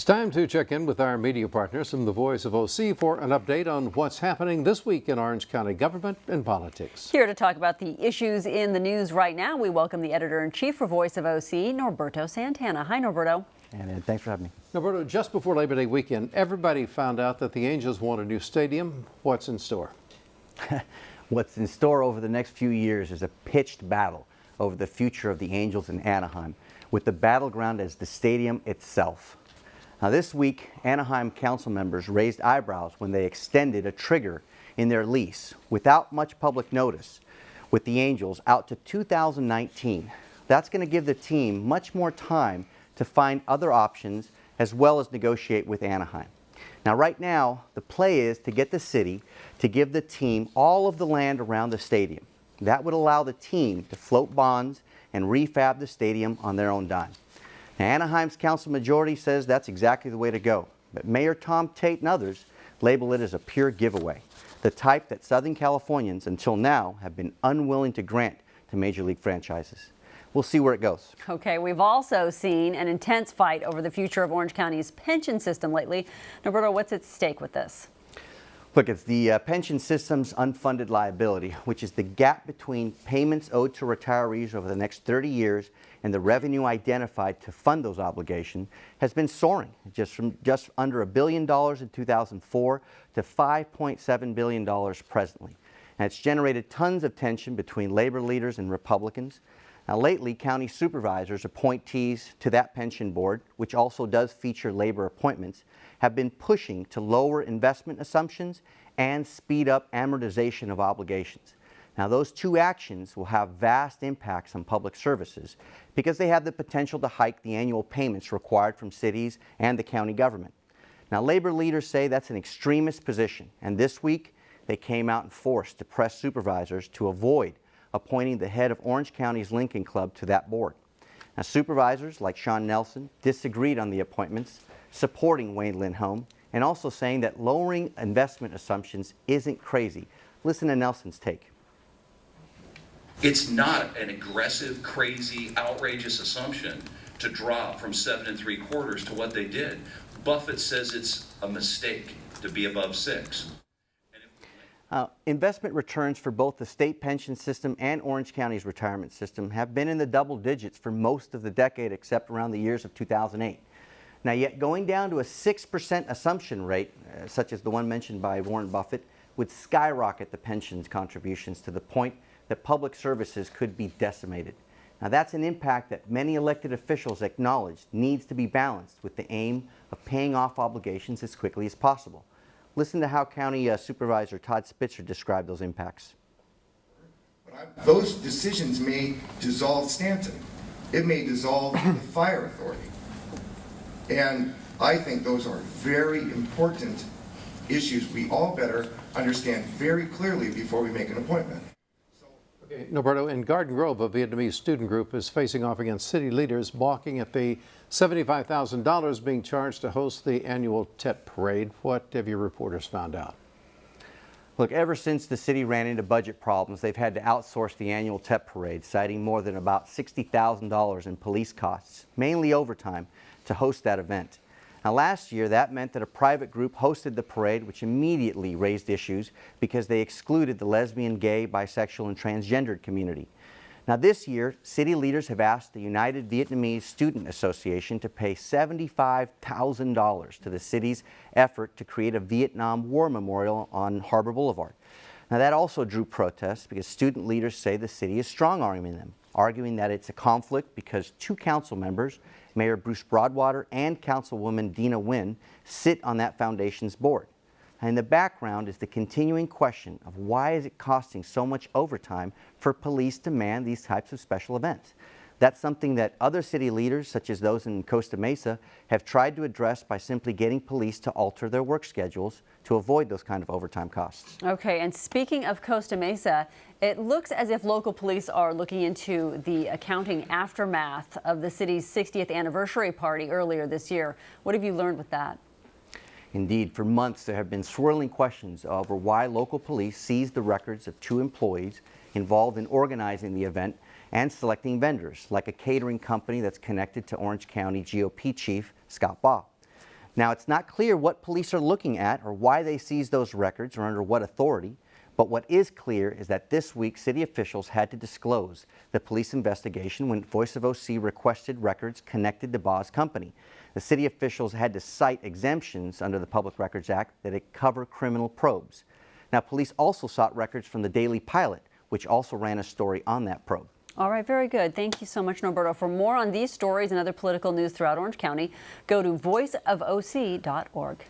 It's time to check in with our media partners from the Voice of OC for an update on what's happening this week in Orange County government and politics. Here to talk about the issues in the news right now, we welcome the editor-in-chief for Voice of OC, Norberto Santana. Hi, Norberto. And thanks for having me. Norberto, just before Labor Day weekend, everybody found out that the Angels want a new stadium. What's in store? What's in store over the next few years is a pitched battle over the future of the Angels in Anaheim, with the battleground as the stadium itself. Now this week, Anaheim council members raised eyebrows when they extended a trigger in their lease without much public notice with the Angels out to 2019. That's going to give the team much more time to find other options as well as negotiate with Anaheim. Now right now, the play is to get the city to give the team all of the land around the stadium. That would allow the team to float bonds and refab the stadium on their own dime. Now, Anaheim's council majority says that's exactly the way to go, but Mayor Tom Tet and others label it as a pure giveaway, the type that Southern Californians until now have been unwilling to grant to Major League franchises. We'll see where it goes. Okay, we've also seen an intense fight over the future of Orange County's pension system lately. Norberto, what's at stake with this? Look, it's the pension system's unfunded liability, which is the gap between payments owed to retirees over the next 30 years and the revenue identified to fund those obligations, has been soaring from just under $1 billion in 2004 to $5.7 billion presently. And it's generated tons of tension between labor leaders and Republicans. Now lately, county supervisors, appointees to that pension board, which also does feature labor appointments, have been pushing to lower investment assumptions and speed up amortization of obligations. Now those two actions will have vast impacts on public services because they have the potential to hike the annual payments required from cities and the county government. Now labor leaders say that's an extremist position, and this week they came out in force to press supervisors to avoid appointing the head of Orange County's Lincoln Club to that board. Now supervisors like Sean Nelson disagreed on the appointments, supporting Wayne Lindholm, and also saying that lowering investment assumptions isn't crazy. Listen to Nelson's take. It's not an aggressive, crazy, outrageous assumption to drop from 7 3/4 to what they did. Buffett says it's a mistake to be above 6. Investment returns for both the state pension system and Orange County's retirement system have been in the double digits for most of the decade except around the years of 2008. Now yet going down to a 6% assumption rate, such as the one mentioned by Warren Buffett, would skyrocket the pensions contributions to the point that public services could be decimated. Now that's an impact that many elected officials acknowledge needs to be balanced with the aim of paying off obligations as quickly as possible. Listen to how County Supervisor Todd Spitzer described those impacts. Those decisions may dissolve Stanton. It may dissolve the fire authority. And I think those are very important issues we all better understand very clearly before we make an appointment. Okay, Norberto, in Garden Grove, a Vietnamese student group is facing off against city leaders balking at the $75,000 being charged to host the annual Tet Parade. What have your reporters found out? Look, ever since the city ran into budget problems, they've had to outsource the annual Tet Parade, citing more than about $60,000 in police costs, mainly overtime, to host that event. Now last year, that meant that a private group hosted the parade, which immediately raised issues because they excluded the lesbian, gay, bisexual, and transgendered community. Now this year, city leaders have asked the United Vietnamese Student Association to pay $75,000 to the city's effort to create a Vietnam War Memorial on Harbor Boulevard. Now that also drew protests because student leaders say the city is strong-arming them, arguing that it's a conflict because two council members, Mayor Bruce Broadwater and Councilwoman Dina Nguyen, sit on that foundation's board. And in the background is the continuing question of why is it costing so much overtime for police to man these types of special events? That's something that other city leaders, such as those in Costa Mesa, have tried to address by simply getting police to alter their work schedules to avoid those kind of overtime costs. Okay, and speaking of Costa Mesa, it looks as if local police are looking into the accounting aftermath of the city's 60th anniversary party earlier this year. What have you learned with that? Indeed, for months there have been swirling questions over why local police seized the records of two employees involved in organizing the event and selecting vendors, like a catering company that's connected to Orange County GOP Chief Scott Baugh. Now, it's not clear what police are looking at or why they seized those records or under what authority, but what is clear is that this week city officials had to disclose the police investigation when Voice of OC requested records connected to Ba's company. The city officials had to cite exemptions under the Public Records Act that cover criminal probes. Now, police also sought records from the Daily Pilot, which also ran a story on that probe. All right, very good. Thank you so much, Norberto. For more on these stories and other political news throughout Orange County, go to voiceofoc.org.